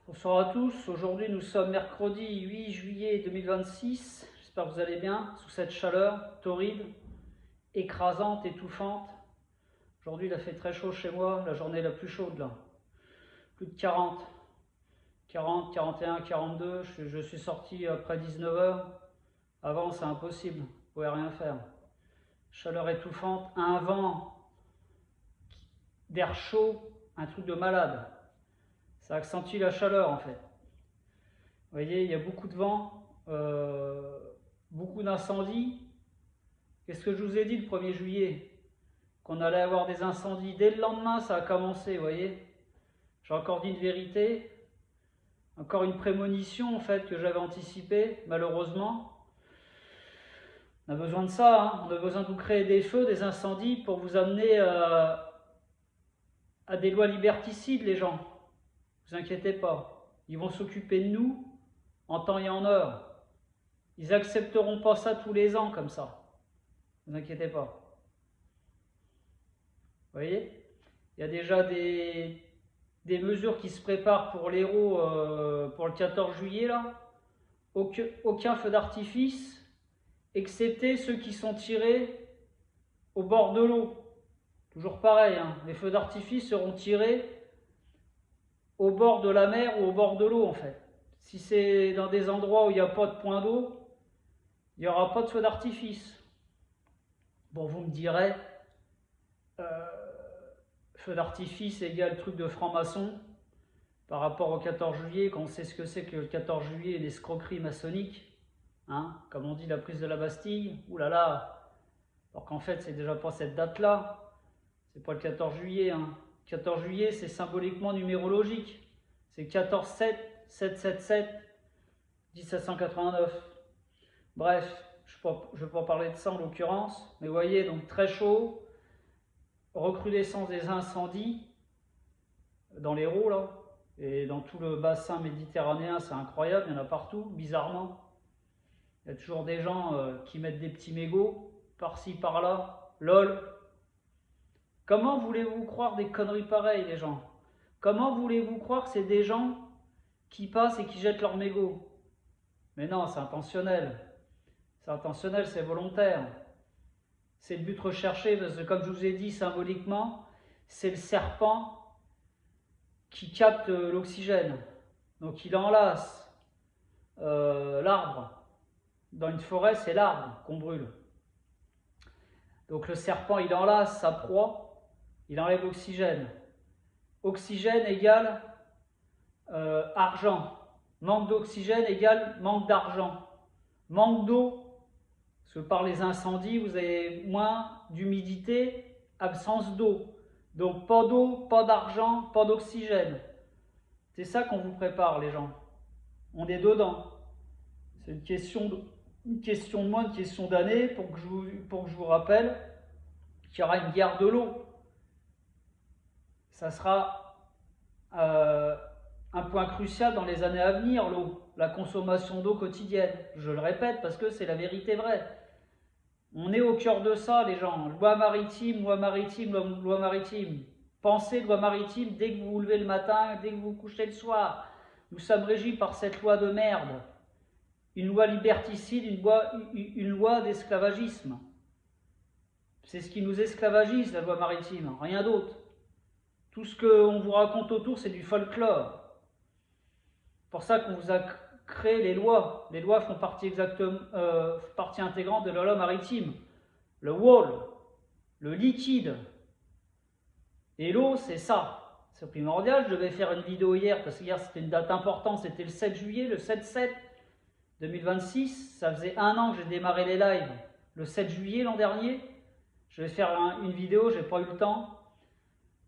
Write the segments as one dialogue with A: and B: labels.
A: Bonsoir à tous, aujourd'hui nous sommes mercredi 8 juillet 2026, j'espère que vous allez bien, sous cette chaleur torride, écrasante, étouffante. Aujourd'hui il a fait très chaud chez moi, la journée la plus chaude là, plus de 40, 41, 42, je suis sorti après 19 h, avant c'est impossible, vous ne pouvez rien faire. Chaleur étouffante, un vent d'air chaud, un truc de malade, ça accentue la chaleur en fait. Vous voyez, il y a beaucoup de vent, beaucoup d'incendies. Qu'est-ce que je vous ai dit le 1er juillet? Qu'on allait avoir des incendies. Dès le lendemain, ça a commencé, vous voyez. J'ai encore dit une vérité, encore une prémonition en fait que j'avais anticipée, malheureusement. On a besoin de ça, hein. On a besoin de vous créer des feux, des incendies pour vous amener à des lois liberticides, les gens. Ne vous inquiétez pas. Ils vont s'occuper de nous en temps et en heure. Ils n'accepteront pas ça tous les ans comme ça. Ne vous inquiétez pas. Vous voyez, il y a déjà des mesures qui se préparent pour l'Hérault pour le 14 juillet là. Aucun feu d'artifice, excepté ceux qui sont tirés au bord de l'eau. Toujours pareil, hein, les feux d'artifice seront tirés au bord de la mer ou au bord de l'eau en fait. Si c'est dans des endroits où il n'y a pas de point d'eau, il n'y aura pas de feu d'artifice. Bon, vous me direz, feu d'artifice égale truc de franc-maçon par rapport au 14 juillet, quand on sait ce que c'est que le 14 juillet et l'escroquerie maçonnique, hein, comme on dit la prise de la Bastille, oulala, alors qu'en fait c'est déjà pas cette date-là, c'est pas le 14 juillet, hein. 14 juillet c'est symboliquement numérologique, c'est 14-7, 777, 1789. Bref, je ne vais pas parler de ça en l'occurrence, mais vous voyez, donc très chaud, recrudescence des incendies dans l'Hérault là, et dans tout le bassin méditerranéen, c'est incroyable, il y en a partout, bizarrement. Il y a toujours des gens qui mettent des petits mégots, par-ci, par-là, lol. Comment voulez-vous croire des conneries pareilles, les gens? Comment voulez-vous croire que c'est des gens qui passent et qui jettent leurs mégots? Mais non, c'est intentionnel. C'est intentionnel, c'est volontaire. C'est le but recherché, parce que comme je vous ai dit symboliquement, c'est le serpent qui capte l'oxygène. Donc il enlace l'arbre. Dans une forêt, c'est l'arbre qu'on brûle. Donc le serpent, il enlace sa proie, il enlève l'oxygène. Oxygène égale argent. Manque d'oxygène égale manque d'argent. Manque d'eau, parce que par les incendies, vous avez moins d'humidité, absence d'eau. Donc pas d'eau, pas d'argent, pas d'oxygène. C'est ça qu'on vous prépare, les gens. On est dedans. C'est une question de mois, une question d'années pour que je vous rappelle qu'il y aura une guerre de l'eau. Ça sera un point crucial dans les années à venir, l'eau, la consommation d'eau quotidienne. Je le répète parce que c'est la vérité vraie. On est au cœur de ça, les gens. Loi maritime, loi maritime, loi maritime. Pensez loi maritime dès que vous vous levez le matin, dès que vous vous couchez le soir. Nous sommes régis par cette loi de merde. Une loi liberticide, une loi d'esclavagisme. C'est ce qui nous esclavagise, la loi maritime, rien d'autre. Tout ce qu'on vous raconte autour, c'est du folklore. C'est pour ça qu'on vous a créé les lois. Les lois font partie intégrante de la loi maritime. Le wall, le liquide. Et l'eau, c'est ça. C'est primordial. Je devais faire une vidéo hier, parce qu'hier c'était une date importante, c'était le 7 juillet, le 7-7 2026. Ça faisait 1 an que j'ai démarré les lives, le 7 juillet l'an dernier. Je vais faire une vidéo, j'ai pas eu le temps.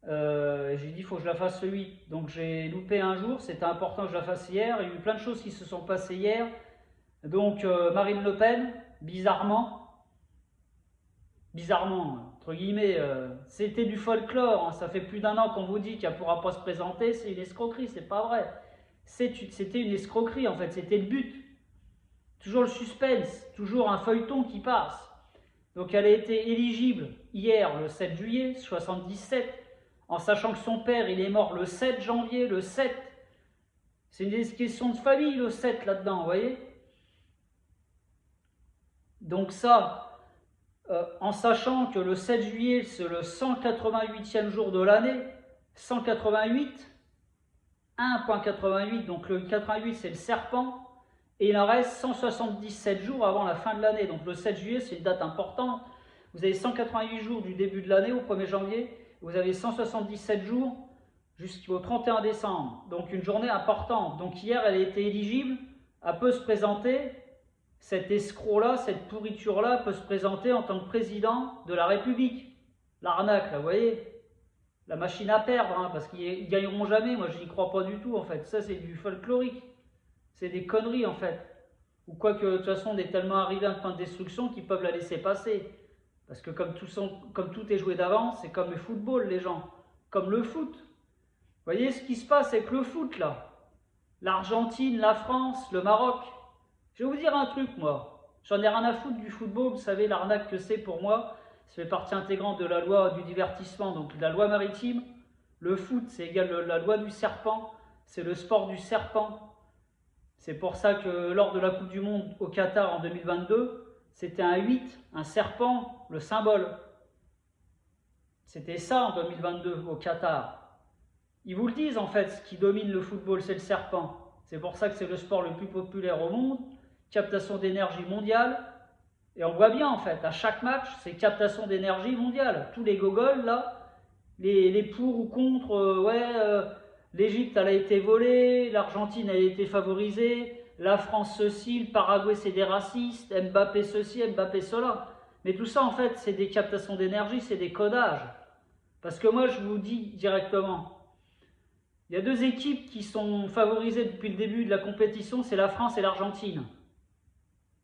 A: J'ai dit il faut que je la fasse le 8. Donc j'ai loupé un jour, c'était important que je la fasse hier. Il y a eu plein de choses qui se sont passées hier. Donc Marine Le Pen, bizarrement, entre guillemets, c'était du folklore, hein. Ça fait plus d'1 an qu'on vous dit qu'elle ne pourra pas se présenter, c'est une escroquerie, c'est pas vrai. C'était une escroquerie en fait, c'était le but. Toujours le suspense, toujours un feuilleton qui passe. Donc elle a été éligible hier, le 7 juillet, 77, en sachant que son père, il est mort le 7 janvier, le 7. C'est une question de famille, le 7 là-dedans, vous voyez? Donc ça, en sachant que le 7 juillet, c'est le 188e jour de l'année, 188, 1.88, donc le 88 c'est le serpent, et il en reste 177 jours avant la fin de l'année. Donc le 7 juillet, c'est une date importante. Vous avez 188 jours du début de l'année au 1er janvier, vous avez 177 jours jusqu'au 31 décembre. Donc une journée importante. Donc hier, elle était éligible, elle peut se présenter, cet escroc-là, cette pourriture-là peut se présenter en tant que président de la République. L'arnaque, là, vous voyez? La machine à perdre, hein, parce qu'ils ne gagneront jamais. Moi, je n'y crois pas du tout, en fait. Ça, c'est du folklorique. C'est des conneries, en fait. Ou quoi que, de toute façon, on est tellement arrivé à un point de destruction qu'ils peuvent la laisser passer. Parce que comme tout est joué d'avance, c'est comme le football, les gens. Comme le foot. Vous voyez ce qui se passe avec le foot, là? L'Argentine, la France, le Maroc. Je vais vous dire un truc, moi. J'en ai rien à foutre du football. Vous savez, l'arnaque que c'est pour moi. Ça fait partie intégrante de la loi du divertissement, donc de la loi maritime. Le foot, c'est égal à la loi du serpent. C'est le sport du serpent. C'est pour ça que lors de la Coupe du Monde au Qatar en 2022, c'était un 8, un serpent, le symbole. C'était ça en 2022 au Qatar. Ils vous le disent en fait, ce qui domine le football, c'est le serpent. C'est pour ça que c'est le sport le plus populaire au monde. Captation d'énergie mondiale. Et on voit bien en fait, à chaque match, c'est captation d'énergie mondiale. Tous les gogoles là, les pour ou contre, l'Égypte elle a été volée, l'Argentine elle a été favorisée, la France ceci, le Paraguay c'est des racistes, Mbappé ceci, Mbappé cela. Mais tout ça en fait, c'est des captations d'énergie, c'est des codages. Parce que moi je vous dis directement, il y a deux équipes qui sont favorisées depuis le début de la compétition, c'est la France et l'Argentine.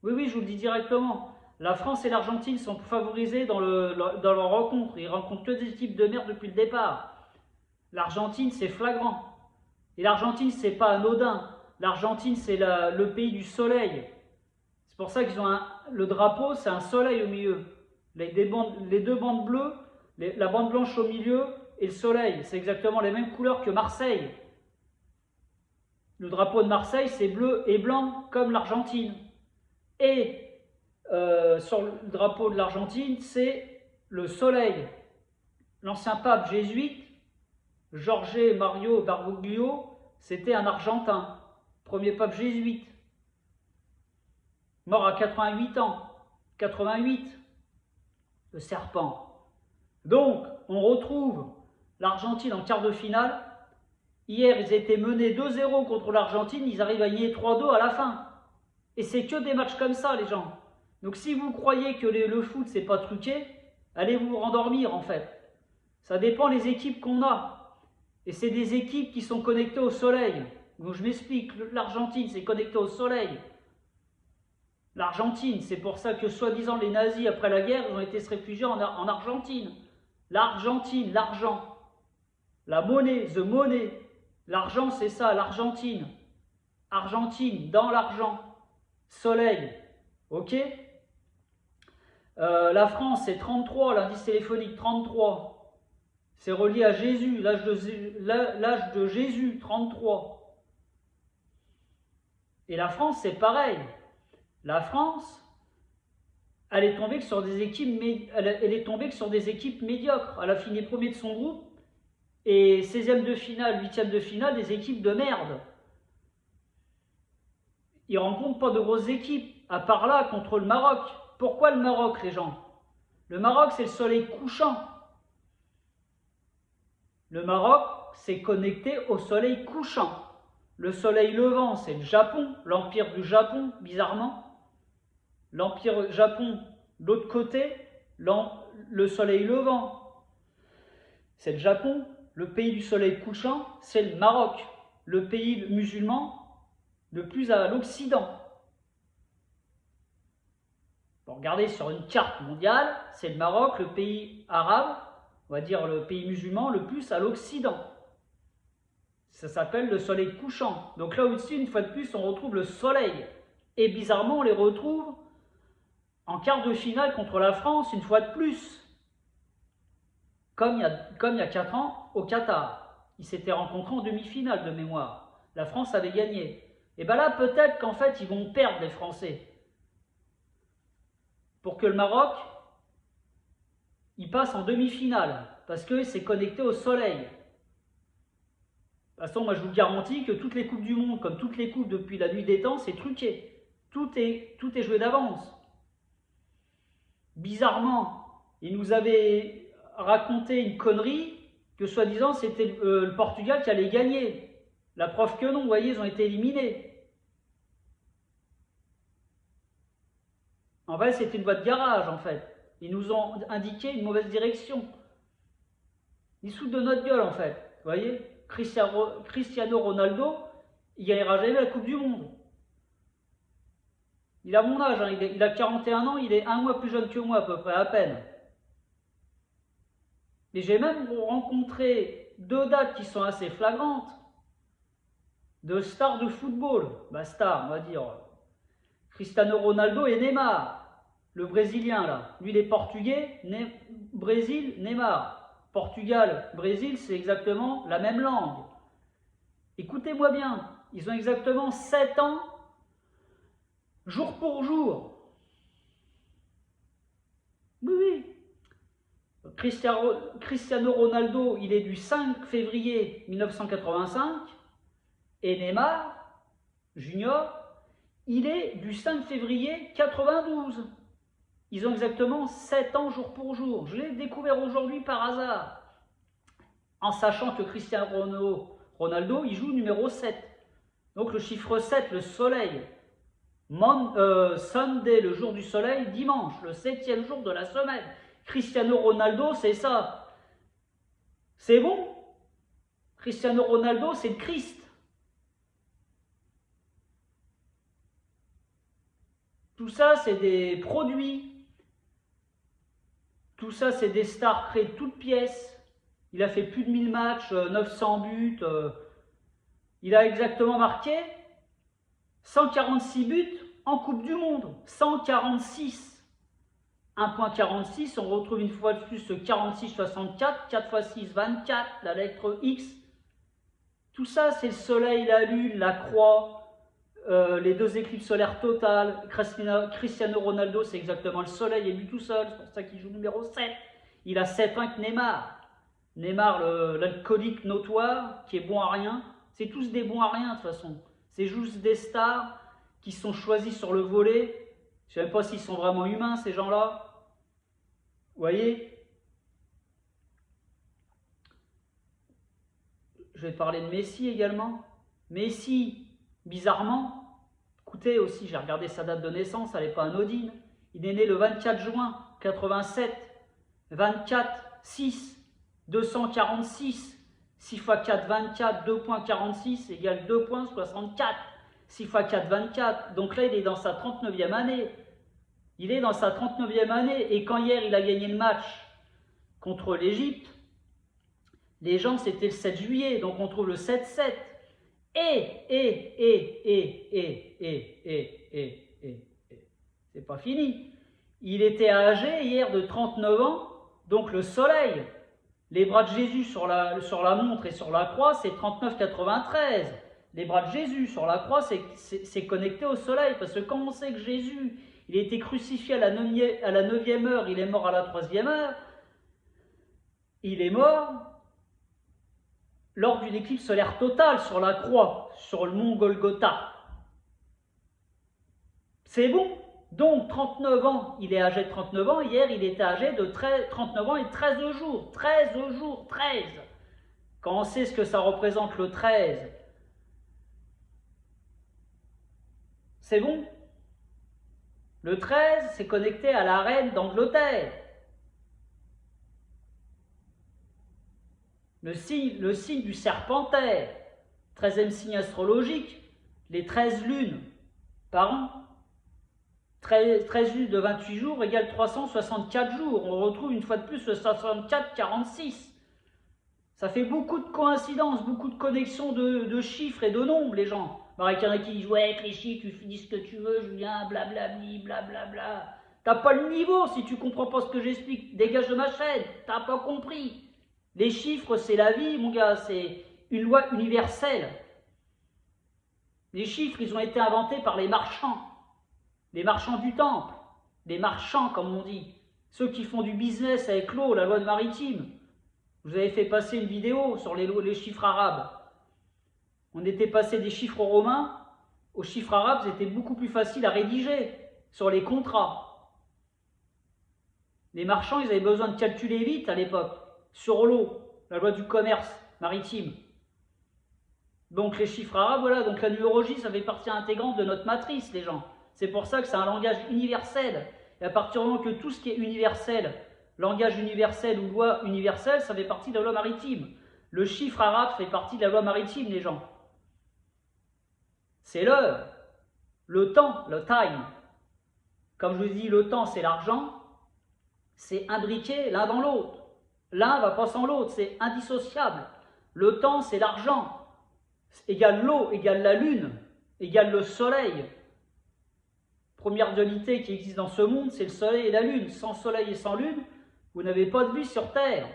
A: Oui, je vous le dis directement. La France et l'Argentine sont favorisées dans leur rencontre. Ils rencontrent que des équipes de merde depuis le départ. L'Argentine, c'est flagrant. Et l'Argentine, c'est pas anodin. L'Argentine, c'est le pays du soleil. C'est pour ça qu'ils ont le drapeau, c'est un soleil au milieu. Les deux bandes bleues, la bande blanche au milieu et le soleil. C'est exactement les mêmes couleurs que Marseille. Le drapeau de Marseille, c'est bleu et blanc comme l'Argentine. Et sur le drapeau de l'Argentine, c'est le soleil. L'ancien pape jésuite, Jorge Mario Bergoglio, c'était un Argentin, premier pape jésuite, mort à 88 ans, 88, le serpent. Donc, on retrouve l'Argentine en quart de finale. Hier, ils étaient menés 2-0 contre l'Argentine, ils arrivent à gagner 3-2 à la fin. Et c'est que des matchs comme ça, les gens. Donc si vous croyez que le foot, c'est pas truqué, allez vous rendormir en fait. Ça dépend des équipes qu'on a. Et c'est des équipes qui sont connectées au soleil. Donc je m'explique, l'Argentine, c'est connecté au soleil. L'Argentine, c'est pour ça que soi-disant les nazis, après la guerre, ils ont été se réfugier en Argentine. L'Argentine, l'argent. La monnaie, the money. L'argent, c'est ça, l'Argentine. Argentine, dans l'argent. Soleil. Ok? La France, c'est 33, l'indice téléphonique 33. C'est relié à Jésus, l'âge de Jésus, 33. Et la France, c'est pareil. La France, elle est tombée que sur des équipes, médiocres. Elle a fini premier de son groupe. Et 16e de finale, 8e de finale, des équipes de merde. Ils ne rencontrent pas de grosses équipes, à part là, contre le Maroc. Pourquoi le Maroc, les gens? Le Maroc, c'est le soleil couchant. Le Maroc, c'est connecté au soleil couchant. Le soleil levant, c'est le Japon, l'empire du Japon, bizarrement. L'empire Japon, de l'autre côté, le soleil levant, c'est le Japon. Le pays du soleil couchant, c'est le Maroc, le pays musulman le plus à l'Occident. Bon, regardez sur une carte mondiale, c'est le Maroc, le pays arabe, on va dire le pays musulman le plus à l'Occident. Ça s'appelle le soleil couchant. Donc là au-dessus, une fois de plus, on retrouve le soleil. Et bizarrement, on les retrouve en quart de finale contre la France, une fois de plus. Comme il y a 4 ans au Qatar. Ils s'étaient rencontrés en demi-finale de mémoire. La France avait gagné. Et bien là, peut-être qu'en fait, ils vont perdre les Français. Pour que le Maroc, il passe en demi-finale. Parce que c'est connecté au soleil. De toute façon, moi je vous garantis que toutes les coupes du monde, comme toutes les coupes depuis la nuit des temps, c'est truqué. Tout est joué d'avance. Bizarrement, ils nous avaient raconté une connerie que soi-disant c'était le Portugal qui allait gagner. La preuve que non, vous voyez, ils ont été éliminés. En fait, c'était une voie de garage, en fait. Ils nous ont indiqué une mauvaise direction. Ils se foutent de notre gueule, en fait. Vous voyez, Cristiano Ronaldo, il gagnera jamais la Coupe du Monde. Il a mon âge, hein, il a 41 ans, il est un mois plus jeune que moi, à peu près, à peine. Et j'ai même rencontré deux dates qui sont assez flagrantes, de stars de football. Bah, stars, on va dire. Cristiano Ronaldo et Neymar, le Brésilien, là. Lui, il est portugais, Brésil, Neymar. Portugal, Brésil, c'est exactement la même langue. Écoutez-moi bien, ils ont exactement 7 ans, jour pour jour. Oui, oui. Cristiano Ronaldo, il est du 5 février 1985, et Neymar, Junior, il est du 5 février 92. Ils ont exactement 7 ans jour pour jour. Je l'ai découvert aujourd'hui par hasard, en sachant que Cristiano Ronaldo, il joue numéro 7. Donc le chiffre 7, le soleil. Sunday, le jour du soleil, dimanche, le 7e jour de la semaine. Cristiano Ronaldo, c'est ça. C'est bon? Cristiano Ronaldo, c'est le Christ. Tout ça, c'est des produits. Tout ça, c'est des stars créées de toutes pièces. Il a fait plus de 1000 matchs, 900 buts. Il a exactement marqué 146 buts en Coupe du Monde. 146. 1.46, on retrouve une fois de plus ce 46-64. 4 x 6, 24. La lettre X. Tout ça, c'est le soleil, la lune, la croix. Les deux éclipses solaires totales. Cristiano Ronaldo, c'est exactement le soleil et lui tout seul. C'est pour ça qu'il joue numéro 7. Il a 7 ans que Neymar. Neymar, l'alcoolique notoire, qui est bon à rien. C'est tous des bons à rien de toute façon. C'est juste des stars qui sont choisis sur le volet. Je ne sais même pas s'ils sont vraiment humains, ces gens-là. Vous voyez? Je vais parler de Messi également. Messi, bizarrement, écoutez aussi, j'ai regardé sa date de naissance, elle n'est pas anodine. Il est né le 24 juin 87, 24, 6, 246, 6 x 4, 24, 2.46 égale 2.64, 6 x 4, 24. Donc là, il est dans sa 39e année. Il est dans sa 39e année. Et quand hier, il a gagné le match contre l'Égypte, les gens, c'était le 7 juillet. Donc on trouve le 7-7. C'est pas fini. Il était âgé hier de 39 ans, donc le soleil, les bras de Jésus sur la montre et sur la croix, c'est 39,93. Les bras de Jésus sur la croix, c'est connecté au soleil, parce que quand on sait que Jésus, il a été crucifié à la 9e heure, il est mort à la 3e heure, il est mort lors d'une éclipse solaire totale sur la croix, sur le mont Golgotha. C'est bon. Donc 39 ans, il est âgé de 39 ans, hier il était âgé de 39 ans et 13 jours. 13 jours, 13. Quand on sait ce que ça représente le 13, c'est bon. Le 13, c'est connecté à la reine d'Angleterre. Le signe du serpentaire, 13e signe astrologique, les 13 lunes par an. 13 lunes de 28 jours égale 364 jours. On retrouve une fois de plus le 64-46. Ça fait beaucoup de coïncidences, beaucoup de connexions de chiffres et de nombres, les gens. Alors, il y en a qui disent, ouais, avec les chiffres, tu dis ce que tu veux, Julien, blablabli, blablabla. T'as pas le niveau si tu comprends pas ce que j'explique. Dégage de ma chaîne, t'as pas compris. Les chiffres, c'est la vie, mon gars, c'est une loi universelle. Les chiffres, ils ont été inventés par les marchands du temple, les marchands comme on dit, ceux qui font du business avec l'eau, la loi de maritime. Vous avez fait passer une vidéo sur les chiffres arabes. On était passé des chiffres romains aux chiffres arabes, c'était beaucoup plus facile à rédiger sur les contrats. Les marchands, ils avaient besoin de calculer vite à l'époque, sur l'eau, la loi du commerce maritime. Donc les chiffres arabes, voilà, donc la numérologie, ça fait partie intégrante de notre matrice, les gens. C'est pour ça que c'est un langage universel. Et à partir du moment que tout ce qui est universel, langage universel ou loi universelle, ça fait partie de la loi maritime. Le chiffre arabe fait partie de la loi maritime, les gens. C'est l'heure, le temps, le time. Comme je vous dis, le temps, c'est l'argent. C'est imbriqué l'un dans l'autre. L'un va pas sans l'autre, c'est indissociable. Le temps, c'est l'argent. Égale l'eau, égale la lune, égale le soleil. Première dualité qui existe dans ce monde, c'est le soleil et la lune. Sans soleil et sans lune, vous n'avez pas de vie sur Terre.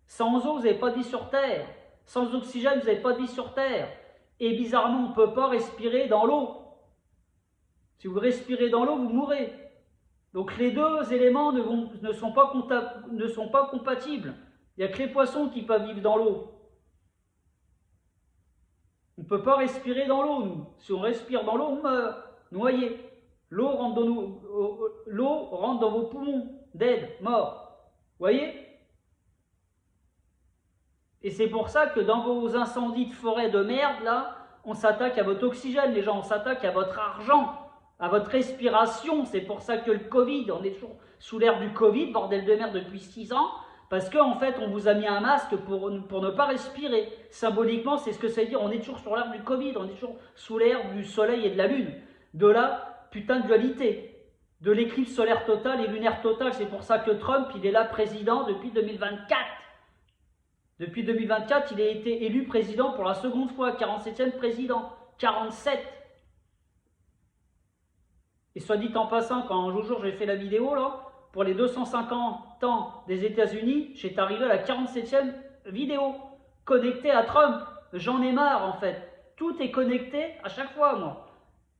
A: Sans eau, vous n'avez pas de vie sur Terre. Sans oxygène, vous n'avez pas de vie sur Terre. Et bizarrement, on ne peut pas respirer dans l'eau. Si vous respirez dans l'eau, vous mourrez. Donc les deux éléments ne sont pas compatibles. Il n'y a que les poissons qui peuvent vivre dans l'eau. On ne peut pas respirer dans l'eau, nous. Si on respire dans l'eau, on meurt, noyé. L'eau rentre dans vos poumons, dead, mort. Vous voyez? Et c'est pour ça que dans vos incendies de forêt de merde, là, on s'attaque à votre oxygène, les gens, on s'attaque à votre argent, à votre respiration. C'est pour ça que le Covid, on est toujours sous l'ère du Covid, bordel de merde, depuis 6 ans, parce qu'en fait, on vous a mis un masque pour ne pas respirer. Symboliquement, c'est ce que ça veut dire, on est toujours sur l'ère du Covid, on est toujours sous l'ère du soleil et de la lune. De la putain de dualité, de l'éclipse solaire totale et lunaire totale. C'est pour ça que Trump, il est là président depuis 2024. Depuis 2024, il a été élu président pour la seconde fois, 47e président, 47. Et soit dit en passant, quand un jour j'ai fait la vidéo, là, pour les 250 ans des États-Unis, j'étais arrivé à la 47e vidéo, connectée à Trump. J'en ai marre, en fait. Tout est connecté à chaque fois, moi.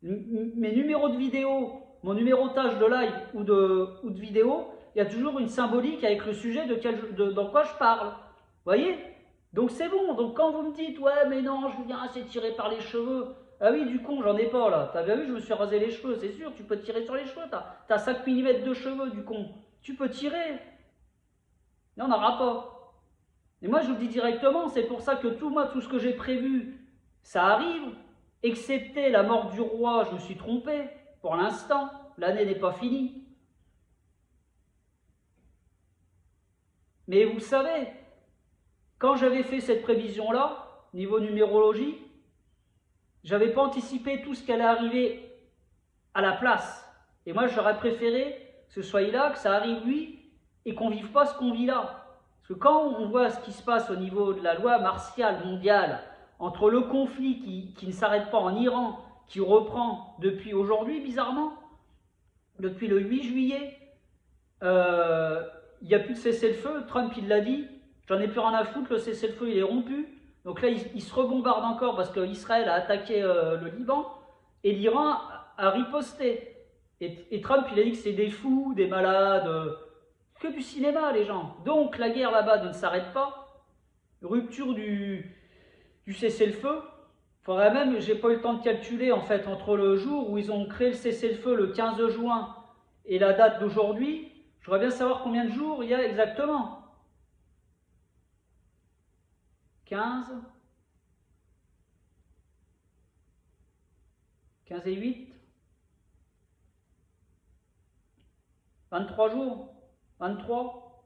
A: Mes numéros de vidéo, mon numérotage de live ou de vidéo, il y a toujours une symbolique avec le sujet dans quoi je parle. Vous voyez? Donc c'est bon. Donc quand vous me dites, ouais, mais non, Julien, c'est tiré par les cheveux. Ah oui, du con, j'en ai pas là. T'as bien vu, je me suis rasé les cheveux, c'est sûr, tu peux tirer sur les cheveux. T'as 5 mm de cheveux, du con. Tu peux tirer. Il n'y en aura pas. Et moi, je vous le dis directement, c'est pour ça que tout ce que j'ai prévu, ça arrive. Excepté la mort du roi, je me suis trompé. Pour l'instant, l'année n'est pas finie. Mais vous savez, quand j'avais fait cette prévision-là, niveau numérologie, j'avais pas anticipé tout ce qui allait arriver à la place. Et moi, j'aurais préféré que ce soit là, que ça arrive lui, et qu'on vive pas ce qu'on vit là. Parce que quand on voit ce qui se passe au niveau de la loi martiale mondiale, entre le conflit qui ne s'arrête pas en Iran, qui reprend depuis aujourd'hui, bizarrement, depuis le 8 juillet, il n'y a plus de cessez-le-feu. Trump, il l'a dit, j'en ai plus rien à foutre, le cessez-le-feu, il est rompu. Donc là, il se rebombarde encore parce qu'Israël a attaqué le Liban et l'Iran a riposté. Et Trump, il a dit que c'est des fous, des malades, que du cinéma, les gens. Donc la guerre là-bas ne s'arrête pas. Rupture du cessez-le-feu. Faudrait même, j'ai pas eu le temps de calculer en fait, entre le jour où ils ont créé le cessez-le-feu le 15 juin et la date d'aujourd'hui, je voudrais bien savoir combien de jours il y a exactement. 15 et 8 23 jours 23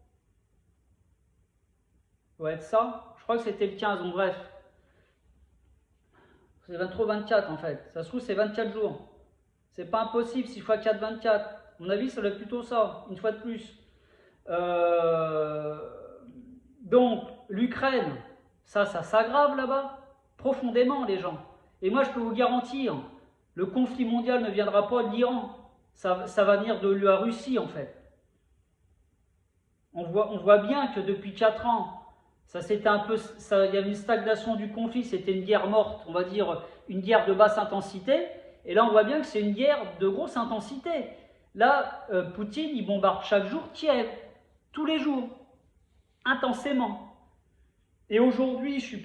A: ça doit être ça. Je crois que c'était le 15, donc bref. C'est 23 24 en fait. Ça se trouve, c'est 24 jours. C'est pas impossible, 6 x 4, 24. À mon avis, ça doit être plutôt ça, une fois de plus. Donc, l'Ukraine, ça s'aggrave là-bas, profondément, les gens. Et moi, je peux vous garantir, le conflit mondial ne viendra pas de l'Iran. Ça va venir de la Russie, en fait. On voit bien que depuis 4 ans, Ça c'était un peu, ça, il y avait une stagnation du conflit, c'était une guerre morte, on va dire une guerre de basse intensité. Et là, on voit bien que c'est une guerre de grosse intensité. Là, Poutine, il bombarde chaque jour Kiev, tous les jours, intensément. Et aujourd'hui, j'ai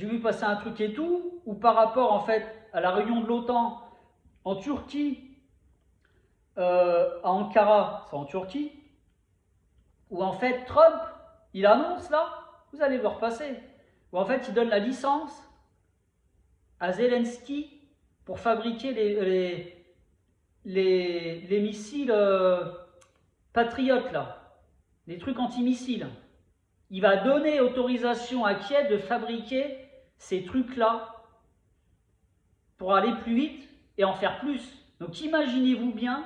A: vu passer un truc et tout, où par rapport en fait à la réunion de l'OTAN en Turquie, à Ankara, c'est en Turquie, où en fait Trump, il annonce là, vous allez voir passer, où en fait il donne la licence à Zelensky pour fabriquer les missiles patriotes là, les trucs antimissiles. Il va donner autorisation à Kiev de fabriquer ces trucs-là pour aller plus vite et en faire plus. Donc imaginez-vous bien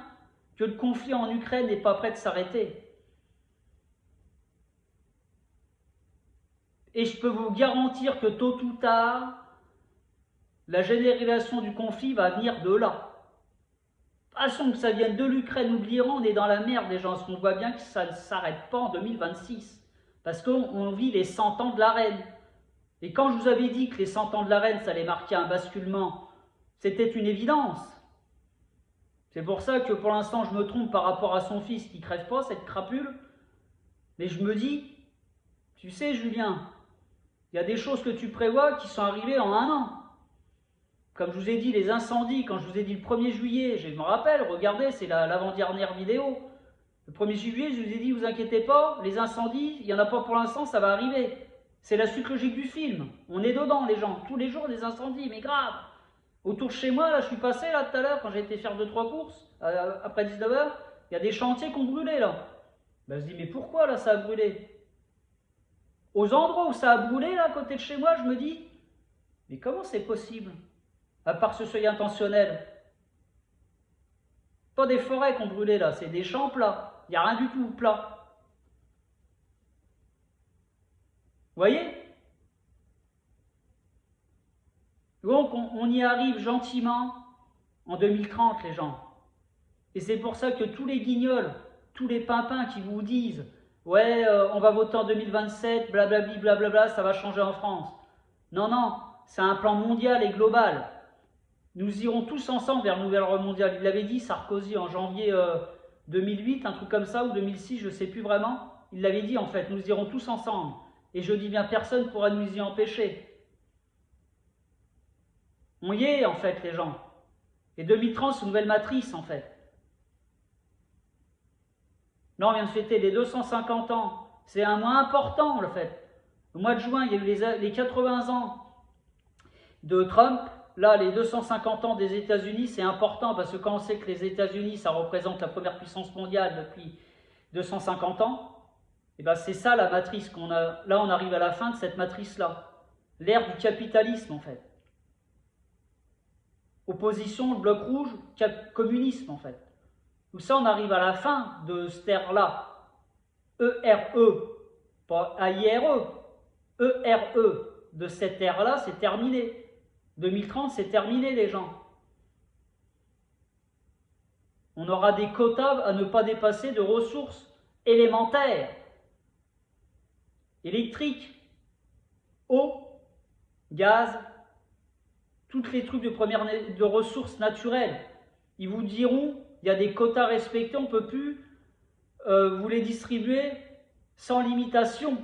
A: que le conflit en Ukraine n'est pas prêt de s'arrêter. Et je peux vous garantir que tôt ou tard, la généralisation du conflit va venir de là. De toute façon, que ça vienne de l'Ukraine ou de l'Iran, on est dans la merde les gens, parce qu'on voit bien que ça ne s'arrête pas en 2026. Parce qu'on vit les 100 ans de la reine. Et quand je vous avais dit que les 100 ans de la reine, ça allait marquer un basculement, c'était une évidence. C'est pour ça que pour l'instant, je me trompe par rapport à son fils qui ne crève pas, cette crapule. Mais je me dis, tu sais Julien, il y a des choses que tu prévois qui sont arrivées en un an. Comme je vous ai dit, les incendies, quand je vous ai dit le 1er juillet, je me rappelle, regardez, c'est l'avant-dernière vidéo. Le 1er juillet, je vous ai dit, vous inquiétez pas, les incendies, il n'y en a pas pour l'instant, ça va arriver. C'est la suite logique du film. On est dedans, les gens. Tous les jours, des incendies, mais grave. Autour de chez moi, là, je suis passé, là, tout à l'heure, quand j'ai été faire 2-3 courses, après 19h, il y a des chantiers qui ont brûlé, là. Ben, je me dis, mais pourquoi, là, ça a brûlé? Aux endroits où ça a brûlé, là, à côté de chez moi, je me dis, mais comment c'est possible? À part que ce soit intentionnel. Pas des forêts qui ont brûlé, là, c'est des champs plats. Il n'y a rien du tout plat. Vous voyez? Donc, on y arrive gentiment en 2030, les gens. Et c'est pour ça que tous les guignols, tous les pimpins qui vous disent « Ouais, on va voter en 2027, blablabli, blablabla, ça va changer en France. » Non, non, c'est un plan mondial et global. Nous irons tous ensemble vers le nouvel ordre mondial. Il l'avait dit, Sarkozy, en janvier 2008, un truc comme ça, ou 2006, je ne sais plus vraiment. Il l'avait dit, en fait, nous irons tous ensemble. Et je dis bien, personne ne pourra nous y empêcher. On y est, en fait, les gens. Et 2030, c'est une nouvelle matrice, en fait. Là, on vient de fêter les 250 ans. C'est un mois important, le fait. Au mois de juin, il y a eu les 80 ans de Trump. Là, les 250 ans des États-Unis, c'est important parce que quand on sait que les États-Unis, ça représente la première puissance mondiale depuis 250 ans, et ben c'est ça la matrice qu'on a. Là, on arrive à la fin de cette matrice-là. L'ère du capitalisme, en fait. Opposition, le bloc rouge, communisme, en fait. Tout ça, on arrive à la fin de cette ère-là. E-R-E, pas A-I-R-E. E-R-E de cette ère-là, c'est terminé. 2030, c'est terminé, les gens. On aura des quotas à ne pas dépasser de ressources élémentaires. Électrique, eau, gaz, tous les trucs de ressources naturelles. Ils vous diront, il y a des quotas respectés, on ne peut plus vous les distribuer sans limitation.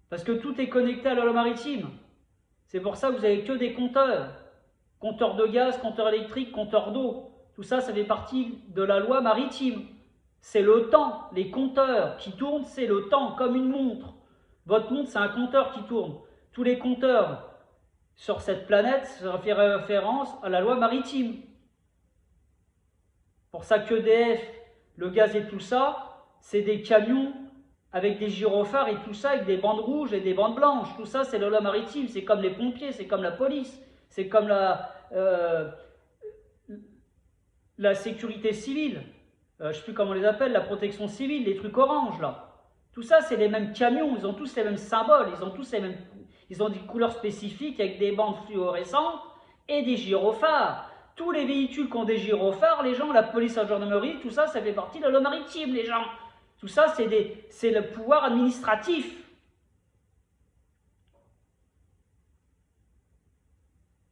A: Parce que tout est connecté à la loi maritime. C'est pour ça que vous n'avez que des compteurs. Compteurs de gaz, compteurs électriques, compteurs d'eau. Tout ça, ça fait partie de la loi maritime. C'est le temps. Les compteurs qui tournent, c'est le temps, comme une montre. Votre montre, c'est un compteur qui tourne. Tous les compteurs sur cette planète, ça fait référence à la loi maritime. Pour ça qu'EDF, le gaz et tout ça, c'est des camions avec des gyrophares et tout ça, avec des bandes rouges et des bandes blanches. Tout ça, c'est la loi maritime. C'est comme les pompiers, c'est comme la police, c'est comme la sécurité civile. Je ne sais plus comment on les appelle, la protection civile, les trucs oranges, là. Tout ça, c'est les mêmes camions, ils ont tous les mêmes symboles, ils ont des couleurs spécifiques avec des bandes fluorescentes et des gyrophares. Tous les véhicules qui ont des gyrophares, les gens, la police, la gendarmerie, tout ça, ça fait partie de la loi maritime, les gens. Tout ça, c'est le pouvoir administratif.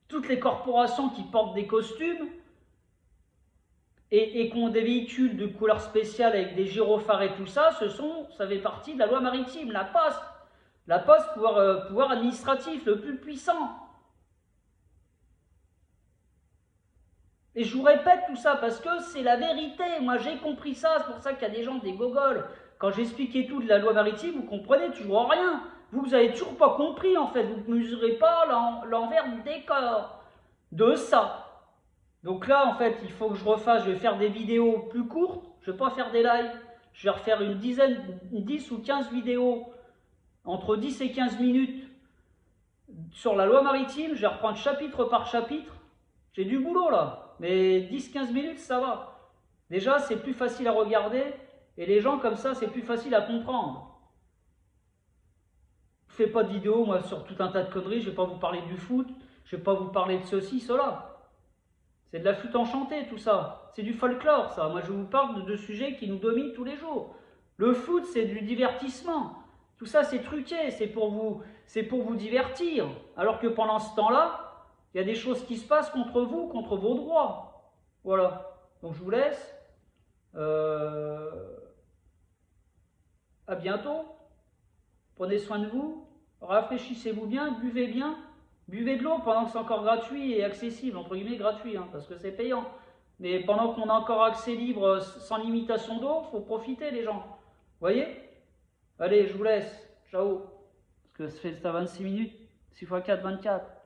A: Toutes les corporations qui portent des costumes et qui ont des véhicules de couleur spéciale avec des gyrophares et tout ça, ça fait partie de la loi maritime, la Poste. La Poste, pouvoir administratif le plus puissant. Et je vous répète tout ça parce que c'est la vérité. Moi, j'ai compris ça. C'est pour ça qu'il y a des gens, des gogoles. Quand j'expliquais tout de la loi maritime, vous comprenez toujours rien. Vous avez toujours pas compris, en fait. Vous ne mesurez pas l'envers du décor de ça. Donc là, en fait, il faut que je refasse. Je vais faire des vidéos plus courtes. Je ne vais pas faire des lives. Je vais refaire une 10 ou 15 vidéos entre 10 et 15 minutes sur la loi maritime. Je vais reprendre chapitre par chapitre. J'ai du boulot là, mais 10-15 minutes ça va. Déjà c'est plus facile à regarder et les gens comme ça c'est plus facile à comprendre. Je fais pas de vidéo moi sur tout un tas de conneries, je vais pas vous parler du foot, je vais pas vous parler de ceci, cela. C'est de la flûte enchantée tout ça, c'est du folklore ça. Moi je vous parle de sujets qui nous dominent tous les jours. Le foot c'est du divertissement, tout ça c'est truqué, c'est pour vous divertir. Alors que pendant ce temps-là, il y a des choses qui se passent contre vous, contre vos droits. Voilà. Donc je vous laisse. À bientôt. Prenez soin de vous. Rafraîchissez-vous bien. Buvez bien. Buvez de l'eau pendant que c'est encore gratuit et accessible. Entre guillemets gratuit, hein, parce que c'est payant. Mais pendant qu'on a encore accès libre sans limitation d'eau, il faut profiter les gens. Vous voyez? Allez, je vous laisse. Ciao. Parce que ça fait 26 minutes. 6 x 4, 24.